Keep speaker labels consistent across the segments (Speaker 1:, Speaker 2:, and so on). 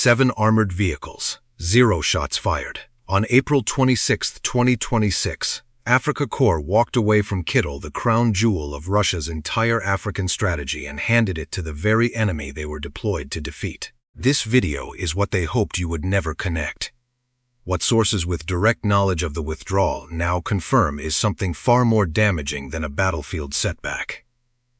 Speaker 1: 7 armored vehicles, 0 shots fired. On April 26, 2026, Africa Corps walked away from Kidal, the crown jewel of Russia's entire African strategy, and handed it to the very enemy they were deployed to defeat. This video is what they hoped you would never connect. What sources with direct knowledge of the withdrawal now confirm is something far more damaging than a battlefield setback.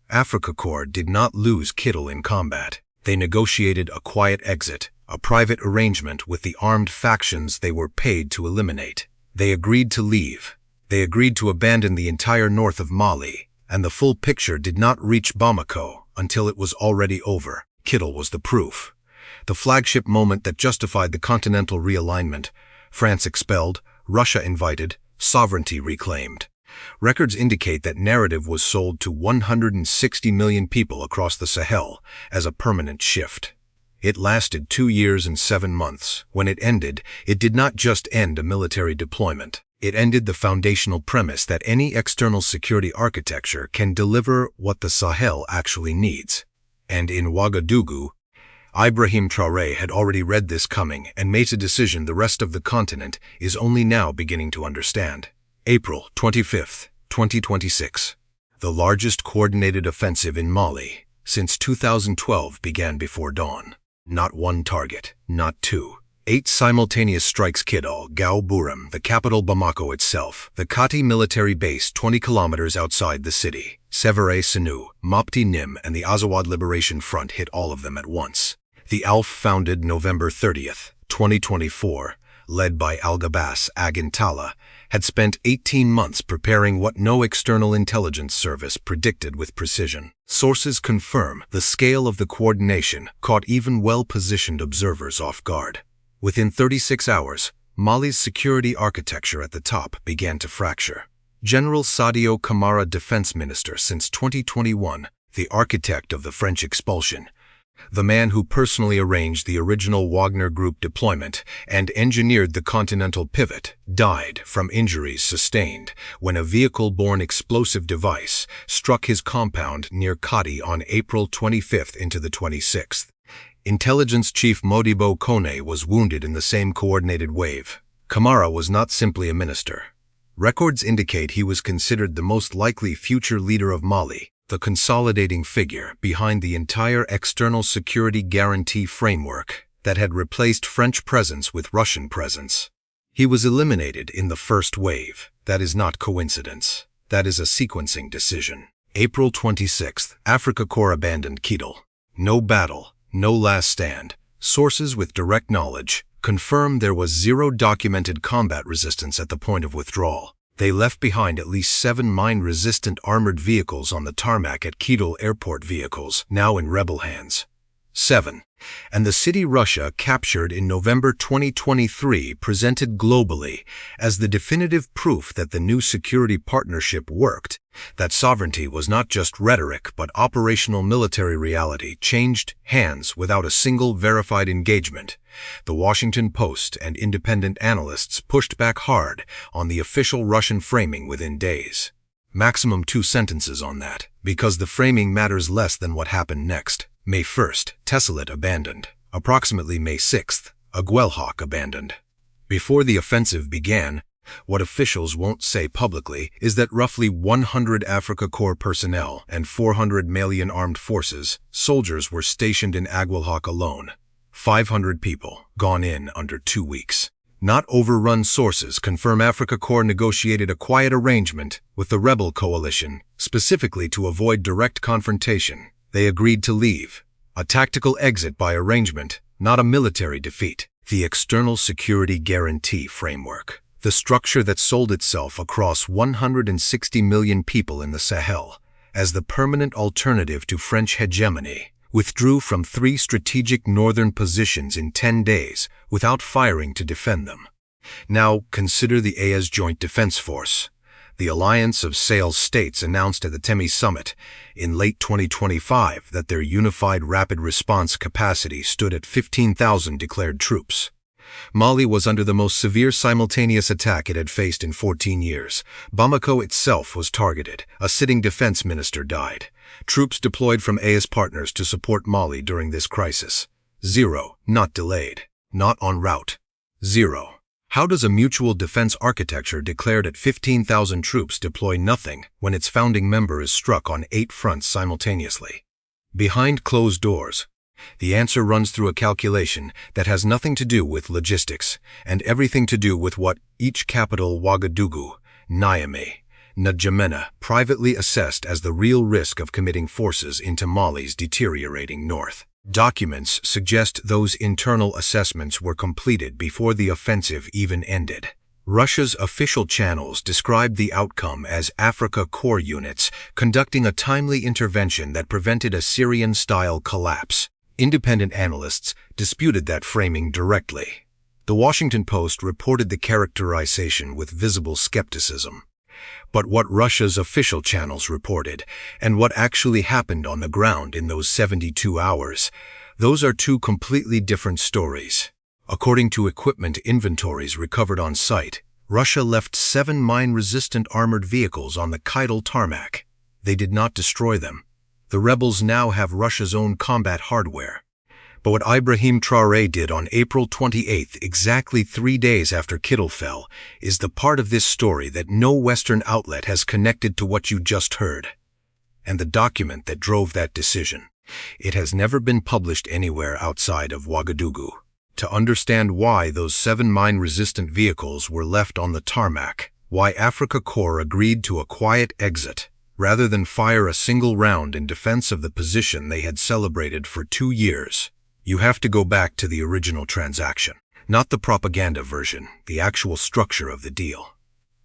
Speaker 1: Africa Corps did not lose Kidal in combat. They negotiated a quiet exit, a private arrangement with the armed factions they were paid to eliminate. They agreed to leave. They agreed to abandon the entire north of Mali, and the full picture did not reach Bamako until it was already over. Kidal was the proof. The flagship moment that justified the continental realignment. France expelled, Russia invited, sovereignty reclaimed. Records indicate that narrative was sold to 160 million people across the Sahel as a permanent shift. It lasted 2 years and 7 months. When it ended, it did not just end a military deployment. It ended the foundational premise that any external security architecture can deliver what the Sahel actually needs. And in Ouagadougou, Ibrahim Traoré had already read this coming and made a decision the rest of the continent is only now beginning to understand. April 25, 2026. The largest coordinated offensive in Mali since 2012 began before dawn. Not one target, not two. 8 simultaneous strikes: Kidal, Gao-Bourem, the capital Bamako itself, the Kati military base 20 kilometers outside the city, Sévaré-Senou, Mopti-Nim, and the Azawad Liberation Front hit all of them at once. The ALF, founded November 30th, 2024, led by Al-Gabas Agintala, had spent 18 months preparing what no external intelligence service predicted with precision. Sources confirm the scale of the coordination caught even well-positioned observers off guard. Within 36 hours, Mali's security architecture at the top began to fracture. General Sadio Camara, defense minister since 2021, the architect of the French expulsion, the man who personally arranged the original Wagner Group deployment and engineered the continental pivot, died from injuries sustained when a vehicle-borne explosive device struck his compound near Kati on April 25th into the 26th. Intelligence Chief Modibo Kone was wounded in the same coordinated wave. Camara was not simply a minister. Records indicate he was considered the most likely future leader of Mali, the consolidating figure behind the entire external security guarantee framework that had replaced French presence with Russian presence. He was eliminated in the first wave. That is not coincidence. That is a sequencing decision. April 26th, Africa Corps abandoned Kidal. No battle, no last stand. Sources with direct knowledge confirm there was 0 documented combat resistance at the point of withdrawal. They left behind at least 7 mine-resistant armored vehicles on the tarmac at Kidal airport, vehicles now in rebel hands. 7. And the city Russia captured in November 2023 presented globally as the definitive proof that the new security partnership worked, that sovereignty was not just rhetoric but operational military reality, changed hands without a single verified engagement. The Washington Post and independent analysts pushed back hard on the official Russian framing within days. Maximum 2 sentences on that, because the framing matters less than what happened next. May 1st, Tessalit abandoned. Approximately May 6th, Aguelhawk abandoned. Before the offensive began, what officials won't say publicly is that roughly 100 Africa Corps personnel and 400 Malian armed forces, soldiers, were stationed in Aguelhawk alone. 500 people, gone in under 2 weeks. Not overrun sources confirm Africa Corps negotiated a quiet arrangement with the rebel coalition, specifically to avoid direct confrontation. They agreed to leave. A tactical exit by arrangement, not a military defeat. The external security guarantee framework, the structure that sold itself across 160 million people in the Sahel as the permanent alternative to French hegemony, withdrew from 3 strategic northern positions in 10 days without firing to defend them. Now consider the AES Joint Defense Force. The alliance of Sahel states announced at the Temi Summit in late 2025 that their unified rapid response capacity stood at 15,000 declared troops. Mali was under the most severe simultaneous attack it had faced in 14 years. Bamako itself was targeted. A sitting defense minister died. Troops deployed from AES partners to support Mali during this crisis. 0. Not delayed. Not en route. 0. How does a mutual defense architecture declared at 15,000 troops deploy nothing when its founding member is struck on 8 fronts simultaneously? Behind closed doors. The answer runs through a calculation that has nothing to do with logistics and everything to do with what each capital Ouagadougou, Niamey, N'Djamena privately assessed as the real risk of committing forces into Mali's deteriorating north. Documents suggest those internal assessments were completed before the offensive even ended. Russia's official channels described the outcome as Africa Corps units conducting a timely intervention that prevented a Syrian-style collapse. Independent analysts disputed that framing directly. The Washington Post reported the characterization with visible skepticism. But what Russia's official channels reported, and what actually happened on the ground in those 72 hours, those are two completely different stories. According to equipment inventories recovered on site, Russia left 7 mine-resistant armored vehicles on the Kidal tarmac. They did not destroy them. The rebels now have Russia's own combat hardware. But what Ibrahim Traoré did on April 28, exactly 3 days after Kidal fell, is the part of this story that no Western outlet has connected to what you just heard. And the document that drove that decision. It has never been published anywhere outside of Ouagadougou. To understand why those 7 mine-resistant vehicles were left on the tarmac, why Africa Corps agreed to a quiet exit, rather than fire a single round in defense of the position they had celebrated for 2 years, you have to go back to the original transaction, not the propaganda version, the actual structure of the deal.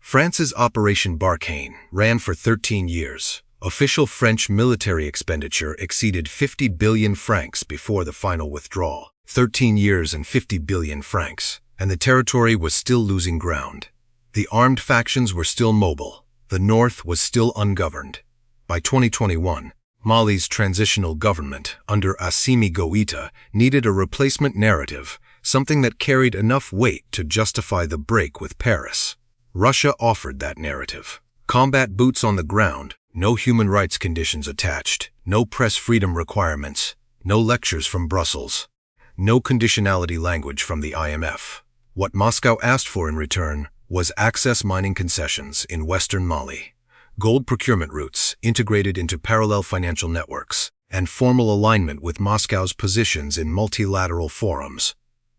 Speaker 1: France's Operation Barkhane ran for 13 years. Official French military expenditure exceeded 50 billion francs before the final withdrawal. 13 years and 50 billion francs, and the territory was still losing ground. The armed factions were still mobile. The north was still ungoverned. By 2021, Mali's transitional government, under Assimi Goïta, needed a replacement narrative, something that carried enough weight to justify the break with Paris. Russia offered that narrative. Combat boots on the ground, no human rights conditions attached, no press freedom requirements, no lectures from Brussels, no conditionality language from the IMF. What Moscow asked for in return was access mining concessions in western Mali, gold procurement routes integrated into parallel financial networks, and formal alignment with Moscow's positions in multilateral forums.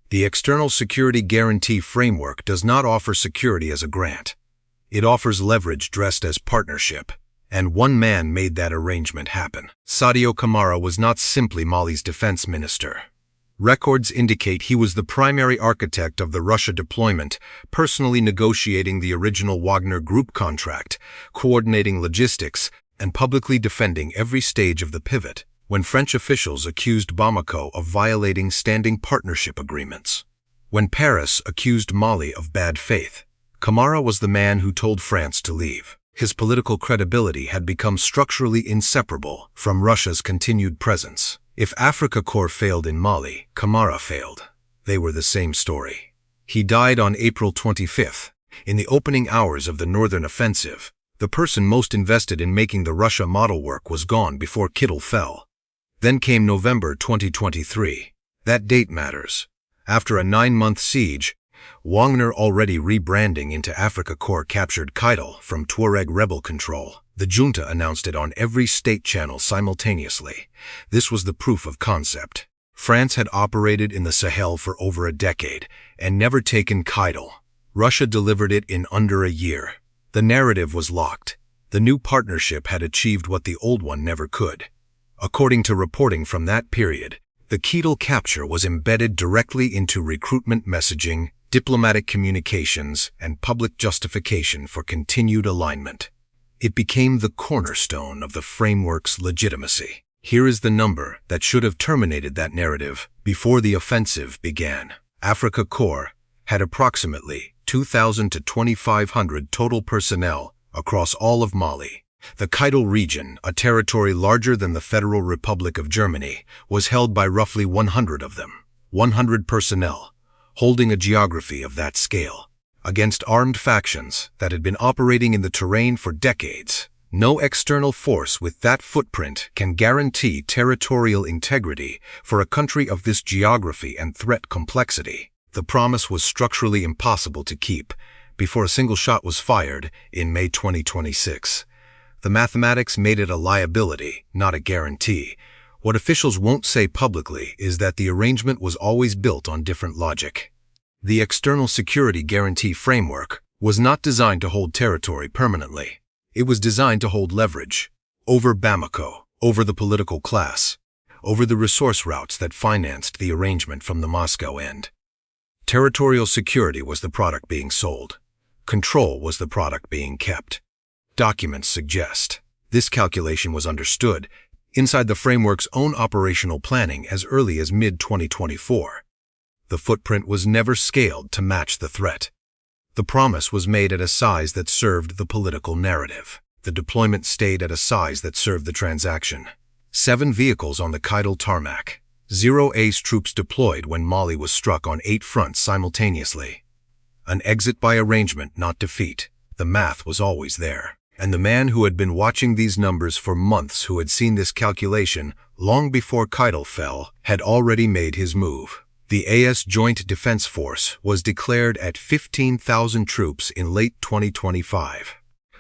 Speaker 1: The External Security Guarantee Framework does not offer security as a grant. It offers leverage dressed as partnership, and one man made that arrangement happen. Sadio Camara was not simply Mali's defense minister. Records indicate he was the primary architect of the Russia deployment, personally negotiating the original Wagner Group contract, coordinating logistics, and publicly defending every stage of the pivot, when French officials accused Bamako of violating standing partnership agreements. When Paris accused Mali of bad faith, Camara was the man who told France to leave. His political credibility had become structurally inseparable from Russia's continued presence. If Africa Corps failed in Mali, Camara failed. They were the same story. He died on April 25th, in the opening hours of the northern offensive. The person most invested in making the Russia model work was gone before Kidal fell. Then came November 2023. That date matters. After a 9-month siege, Wagner already rebranding into Africa Corps captured Kidal from Tuareg rebel control. The junta announced it on every state channel simultaneously. This was the proof of concept. France had operated in the Sahel for over a decade and never taken Kidal. Russia delivered it in under a year. The narrative was locked. The new partnership had achieved what the old one never could. According to reporting from that period, the Kidal capture was embedded directly into recruitment messaging, diplomatic communications, and public justification for continued alignment. It became the cornerstone of the framework's legitimacy. Here is the number that should have terminated that narrative before the offensive began. Africa Corps had approximately 2,000 to 2,500 total personnel across all of Mali. The Kidal region, a territory larger than the Federal Republic of Germany, was held by roughly 100 of them. 100 personnel, holding a geography of that scale, against armed factions that had been operating in the terrain for decades. No external force with that footprint can guarantee territorial integrity for a country of this geography and threat complexity. The promise was structurally impossible to keep before a single shot was fired in May 2026. The mathematics made it a liability, not a guarantee. What officials won't say publicly is that the arrangement was always built on different logic. The external security guarantee framework was not designed to hold territory permanently. It was designed to hold leverage over Bamako, over the political class, over the resource routes that financed the arrangement from the Moscow end. Territorial security was the product being sold. Control was the product being kept. Documents suggest this calculation was understood inside the framework's own operational planning as early as mid-2024. The footprint was never scaled to match the threat. The promise was made at a size that served the political narrative. The deployment stayed at a size that served the transaction. 7 vehicles on the Kidal tarmac. 0 ACE troops deployed when Mali was struck on 8 fronts simultaneously. An exit by arrangement, not defeat. The math was always there. And the man who had been watching these numbers for months, who had seen this calculation long before Kidal fell, had already made his move. The AES Joint Defense Force was declared at 15,000 troops in late 2025.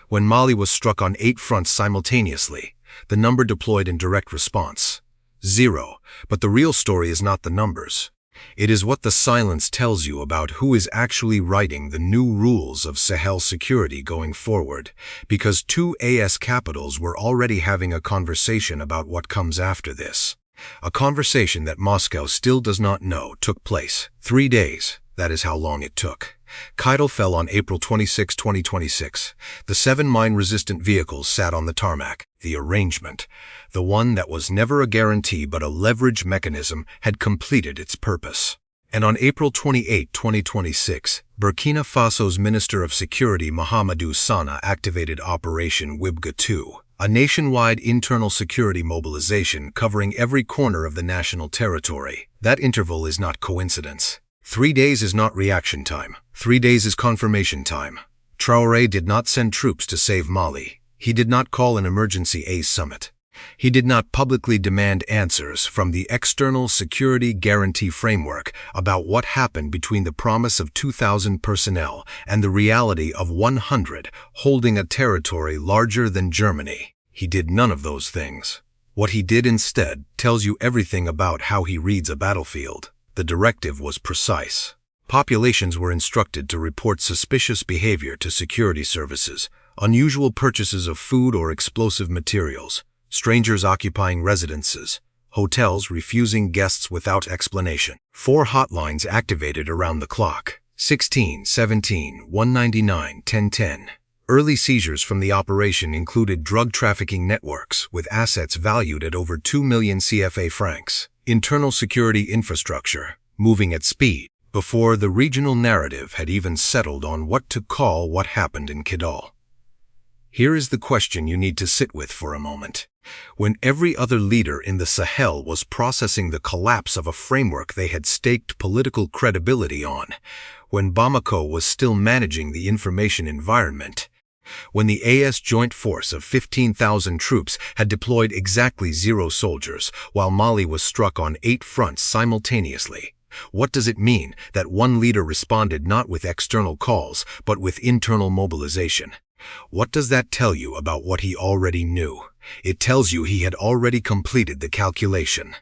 Speaker 1: When Mali was struck on 8 fronts simultaneously, the number deployed in direct response: 0. But the real story is not the numbers. It is what the silence tells you about who is actually writing the new rules of Sahel security going forward, because 2 AES capitals were already having a conversation about what comes after this. A conversation that Moscow still does not know took place. 3 days, that is how long it took. Kidal fell on April 26, 2026. The 7 mine-resistant vehicles sat on the tarmac. The arrangement, the one that was never a guarantee but a leverage mechanism, had completed its purpose. And on April 28, 2026, Burkina Faso's Minister of Security Mahamadou Sana activated Operation Wibga 2. A nationwide internal security mobilization covering every corner of the national territory. That interval is not coincidence. 3 days is not reaction time. 3 days is confirmation time. Traoré did not send troops to save Mali. He did not call an emergency ACE summit. He did not publicly demand answers from the external security guarantee framework about what happened between the promise of 2,000 personnel and the reality of 100 holding a territory larger than Germany. He did none of those things. What he did instead tells you everything about how he reads a battlefield. The directive was precise. Populations were instructed to report suspicious behavior to security services, unusual purchases of food or explosive materials, strangers occupying residences, hotels refusing guests without explanation. 4 hotlines activated around the clock: 16, 17, 199, 1010. Early seizures from the operation included drug trafficking networks with assets valued at over 2 million CFA francs. Internal security infrastructure, moving at speed, before the regional narrative had even settled on what to call what happened in Kidal. Here is the question you need to sit with for a moment. When every other leader in the Sahel was processing the collapse of a framework they had staked political credibility on, when Bamako was still managing the information environment, when the AES joint force of 15,000 troops had deployed exactly 0 soldiers, while Mali was struck on 8 fronts simultaneously, what does it mean that one leader responded not with external calls, but with internal mobilization? What does that tell you about what he already knew? It tells you he had already completed the calculation.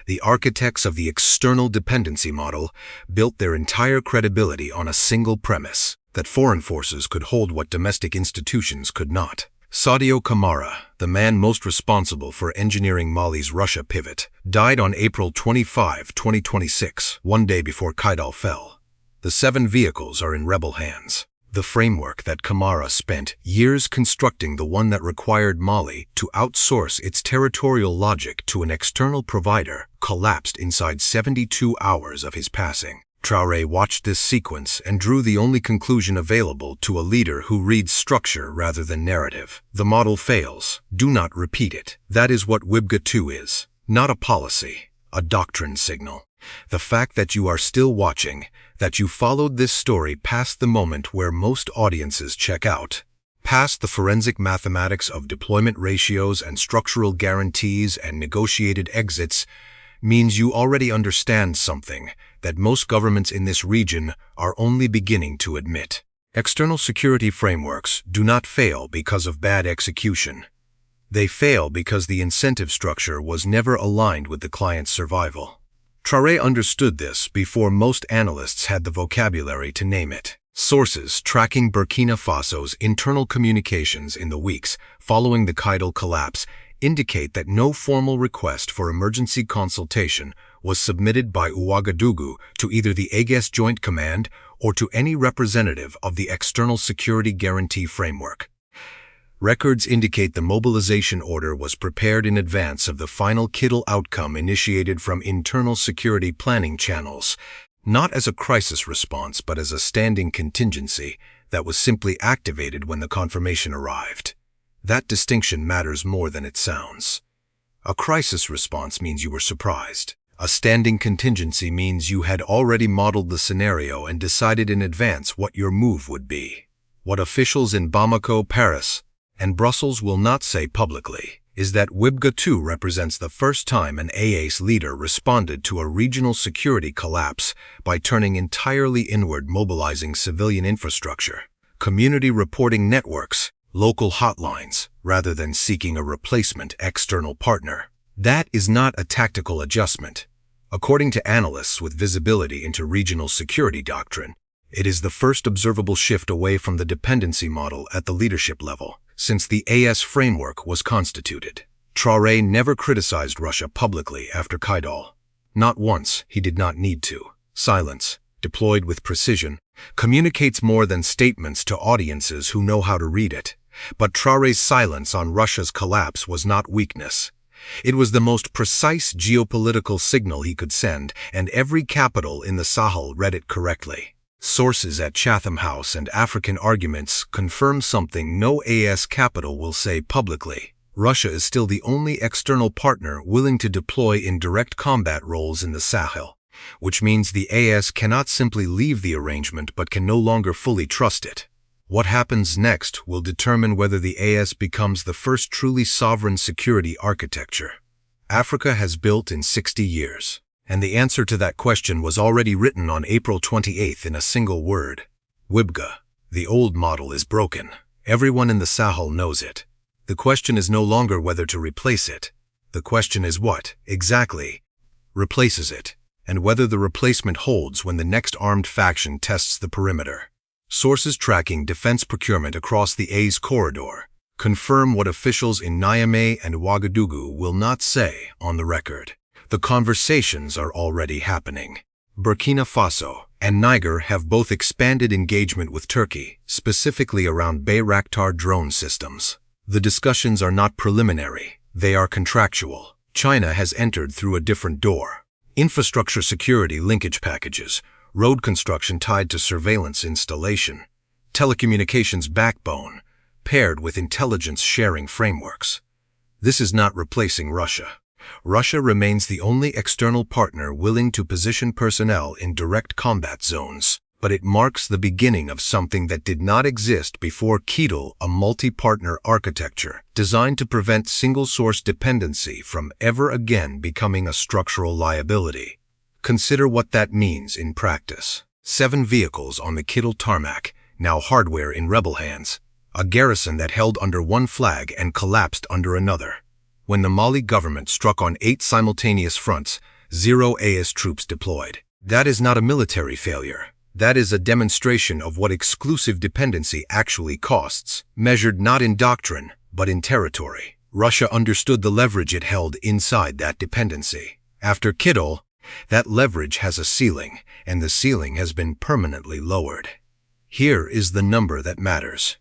Speaker 1: The architects of the external dependency model built their entire credibility on a single premise: that foreign forces could hold what domestic institutions could not. Sadio Kamara, the man most responsible for engineering Mali's Russia pivot, died on April 25, 2026, 1 day before Kidal fell. The 7 vehicles are in rebel hands. The framework that Kamara spent years constructing, the one that required Mali to outsource its territorial logic to an external provider, collapsed inside 72 hours of his passing. Traoré watched this sequence and drew the only conclusion available to a leader who reads structure rather than narrative. The model fails. Do not repeat it. That is what Wibga 2 is. Not a policy, a doctrine signal. The fact that you are still watching, that you followed this story past the moment where most audiences check out, Past the forensic mathematics of deployment ratios and structural guarantees and negotiated exits means you already understand something that most governments in this region are only beginning to admit. External security frameworks do not fail because of bad execution. They fail because the incentive structure was never aligned with the client's survival. Traoré understood this before most analysts had the vocabulary to name it. Sources tracking Burkina Faso's internal communications in the weeks following the Kidal collapse indicate that no formal request for emergency consultation was submitted by Ouagadougou to either the AES Joint Command or to any representative of the External Security Guarantee Framework. Records indicate the mobilization order was prepared in advance of the final Kidal outcome initiated from internal security planning channels, not as a crisis response but as a standing contingency that was simply activated when the confirmation arrived. That distinction matters more than it sounds. A crisis response means you were surprised. A standing contingency means you had already modeled the scenario and decided in advance what your move would be. What officials in Bamako, Paris, and Brussels will not say publicly is that WIBGA 2 represents the first time an AES leader responded to a regional security collapse by turning entirely inward, mobilizing civilian infrastructure, community reporting networks, local hotlines, rather than seeking a replacement external partner. That is not a tactical adjustment. According to analysts with visibility into regional security doctrine, it is the first observable shift away from the dependency model at the leadership level since the AES framework was constituted. Traoré never criticized Russia publicly after Kidal. Not once. He did not need to. Silence, deployed with precision, communicates more than statements to audiences who know how to read it. But Traoré's silence on Russia's collapse was not weakness. It was the most precise geopolitical signal he could send, and every capital in the Sahel read it correctly. Sources at Chatham House and African Arguments confirm something no AES capital will say publicly. Russia is still the only external partner willing to deploy in direct combat roles in the Sahel, which means the AES cannot simply leave the arrangement but can no longer fully trust it. What happens next will determine whether the AES becomes the first truly sovereign security architecture Africa has built in 60 years. And the answer to that question was already written on April 28 in a single word. WIBGA. The old model is broken. Everyone in the Sahel knows it. The question is no longer whether to replace it. The question is what, exactly, replaces it, and whether the replacement holds when the next armed faction tests the perimeter. Sources tracking defense procurement across the AES corridor confirm what officials in Niamey and Ouagadougou will not say on the record. The conversations are already happening. Burkina Faso and Niger have both expanded engagement with Turkey, specifically around Bayraktar drone systems. The discussions are not preliminary, they are contractual. China has entered through a different door. Infrastructure security linkage packages, road construction tied to surveillance installation, telecommunications backbone, paired with intelligence sharing frameworks. This is not replacing Russia. Russia remains the only external partner willing to position personnel in direct combat zones, but it marks the beginning of something that did not exist before Kidal, a multi-partner architecture designed to prevent single-source dependency from ever again becoming a structural liability. Consider what that means in practice. 7 vehicles on the Kidal tarmac, now hardware in rebel hands. A garrison that held under one flag and collapsed under another. When the Mali government struck on 8 simultaneous fronts, 0 AES troops deployed. That is not a military failure. That is a demonstration of what exclusive dependency actually costs, measured not in doctrine, but in territory. Russia understood the leverage it held inside that dependency. After Kidal, that leverage has a ceiling, and the ceiling has been permanently lowered. Here is the number that matters.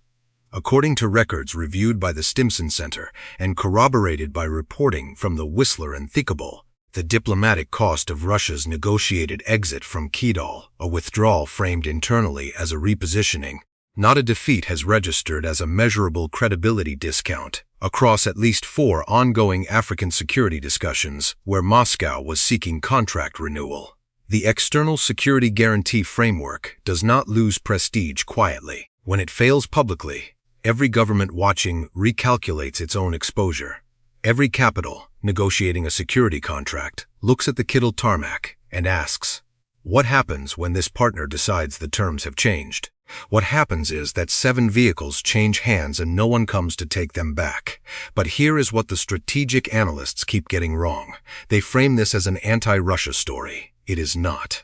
Speaker 1: According to records reviewed by the Stimson Center and corroborated by reporting from the Whistler and Thickable, the diplomatic cost of Russia's negotiated exit from Kidal, a withdrawal framed internally as a repositioning, not a defeat, has registered as a measurable credibility discount across at least 4 ongoing African security discussions where Moscow was seeking contract renewal. The External Security Guarantee Framework does not lose prestige quietly. When it fails publicly, Every government watching recalculates its own exposure. Every capital, negotiating a security contract, looks at the Kidal tarmac and asks, what happens when this partner decides the terms have changed? What happens is that 7 vehicles change hands and no one comes to take them back. But here is what the strategic analysts keep getting wrong. They frame this as an anti-Russia story. It is not.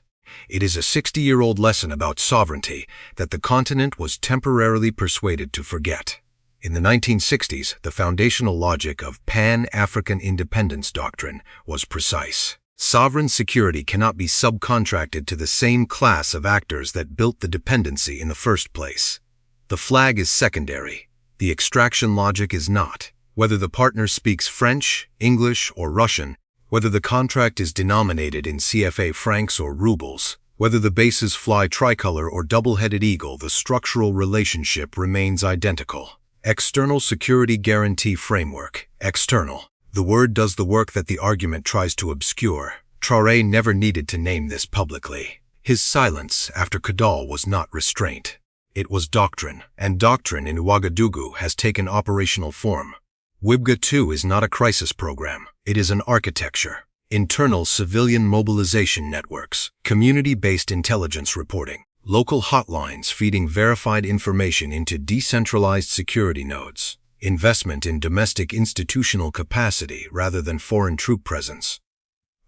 Speaker 1: It is a 60-year-old lesson about sovereignty that the continent was temporarily persuaded to forget. In the 1960s, the foundational logic of Pan-African independence doctrine was precise. Sovereign security cannot be subcontracted to the same class of actors that built the dependency in the first place. The flag is secondary. The extraction logic is not. Whether the partner speaks French, English, or Russian, whether the contract is denominated in CFA francs or rubles, whether the bases fly tricolor or double-headed eagle, the structural relationship remains identical. External Security Guarantee Framework. External. The word does the work that the argument tries to obscure. Traoré never needed to name this publicly. His silence after Kidal was not restraint. It was doctrine, and doctrine in Ouagadougou has taken operational form. WIBGA 2 is not a crisis program. It is an architecture. Internal civilian mobilization networks, community-based intelligence reporting, local hotlines feeding verified information into decentralized security nodes, investment in domestic institutional capacity rather than foreign troop presence.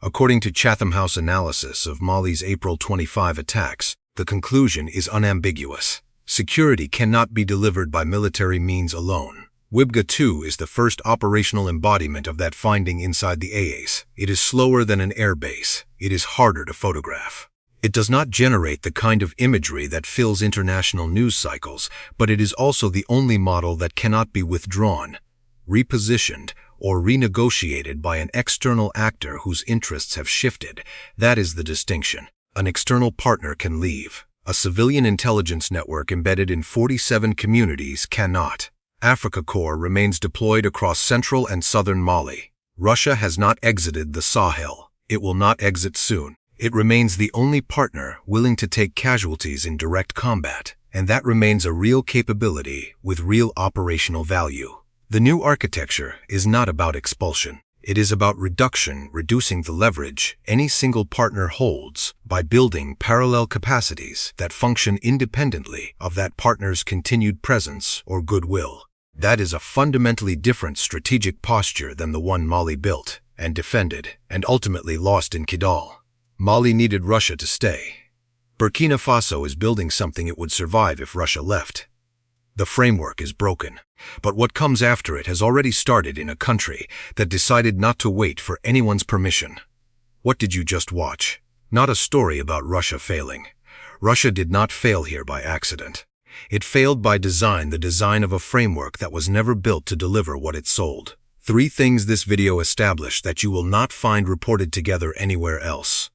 Speaker 1: According to Chatham House analysis of Mali's April 25 attacks, the conclusion is unambiguous. Security cannot be delivered by military means alone. WIBGA 2 is the first operational embodiment of that finding inside the AES. It is slower than an air base. It is harder to photograph. It does not generate the kind of imagery that fills international news cycles, but it is also the only model that cannot be withdrawn, repositioned, or renegotiated by an external actor whose interests have shifted. That is the distinction. An external partner can leave. A civilian intelligence network embedded in 47 communities cannot. AfricaCorps remains deployed across central and southern Mali. Russia has not exited the Sahel. It will not exit soon. It remains the only partner willing to take casualties in direct combat, and that remains a real capability with real operational value. The new architecture is not about expulsion. It is about reducing the leverage any single partner holds by building parallel capacities that function independently of that partner's continued presence or goodwill. That is a fundamentally different strategic posture than the one Mali built and defended and ultimately lost in Kidal. Mali needed Russia to stay. Burkina Faso is building something it would survive if Russia left. The framework is broken, but what comes after it has already started in a country that decided not to wait for anyone's permission. What did you just watch? Not a story about Russia failing. Russia did not fail here by accident. It failed by design, the design of a framework that was never built to deliver what it sold. 3 things this video established that you will not find reported together anywhere else.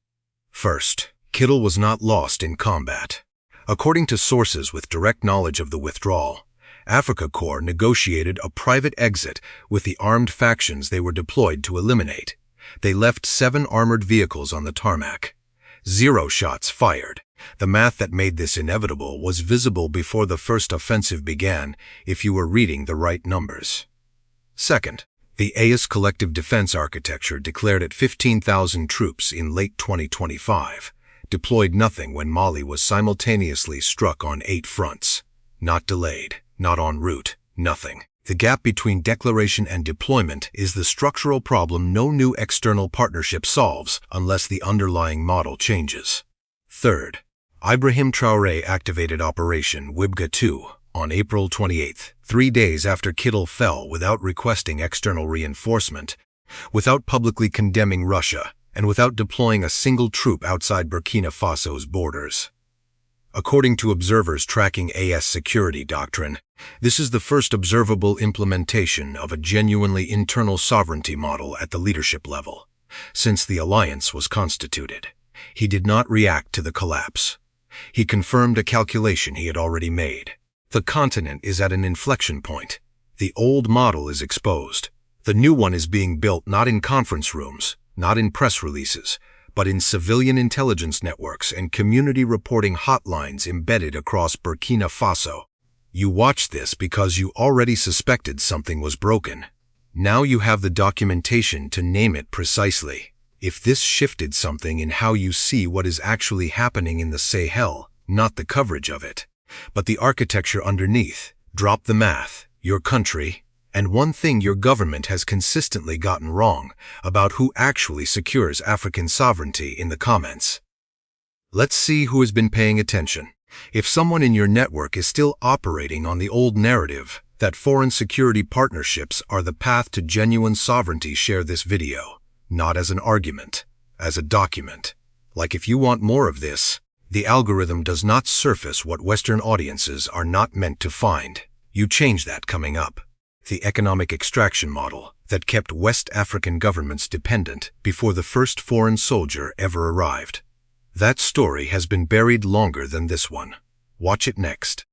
Speaker 1: First, Kidal was not lost in combat. According to sources with direct knowledge of the withdrawal, AfricaCorps negotiated a private exit with the armed factions they were deployed to eliminate. They left 7 armored vehicles on the tarmac. 0 shots fired. The math that made this inevitable was visible before the first offensive began if you were reading the right numbers. Second, the AES collective defense architecture declared at 15,000 troops in late 2025, deployed nothing when Mali was simultaneously struck on 8 fronts. Not delayed, not en route, nothing. The gap between declaration and deployment is the structural problem no new external partnership solves unless the underlying model changes. Third, Ibrahim Traoré activated Operation WIBGA 2 on April 28, 3 days after Kidal fell, without requesting external reinforcement, without publicly condemning Russia, and without deploying a single troop outside Burkina Faso's borders. According to observers tracking AES security doctrine, this is the first observable implementation of a genuinely internal sovereignty model at the leadership level since the alliance was constituted. He did not react to the collapse. He confirmed a calculation he had already made. The continent is at an inflection point. The old model is exposed. The new one is being built not in conference rooms, not in press releases, but in civilian intelligence networks and community reporting hotlines embedded across Burkina Faso. You watched this because you already suspected something was broken. Now you have the documentation to name it precisely. If this shifted something in how you see what is actually happening in the Sahel, not the coverage of it, but the architecture underneath, drop the math, your country, and one thing your government has consistently gotten wrong about who actually secures African sovereignty in the comments. Let's see who has been paying attention. If someone in your network is still operating on the old narrative that foreign security partnerships are the path to genuine sovereignty, share this video, not as an argument, as a document. Like if you want more of this, the algorithm does not surface what Western audiences are not meant to find. You change that coming up. The economic extraction model that kept West African governments dependent before the first foreign soldier ever arrived. That story has been buried longer than this one. Watch it next.